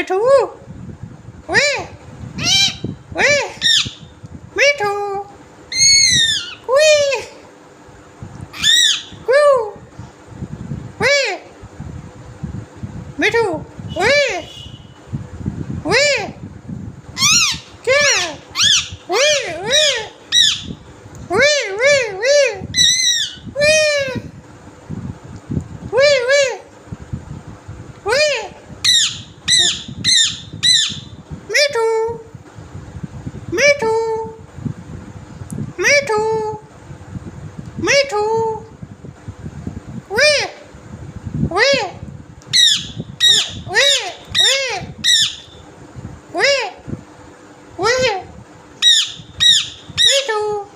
too. Wee. Wee. Me too. Wee. Woo. Wee. Me too. Wee. Wee. Yeah. Wee. Wee. Wee. Wee. Wee. Wee. Wee. Wee. Wee. Me too. Me too. Me too. Me too. Wee. Wee. Wee. Wee. Wee. Wee. Me too.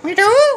Me too.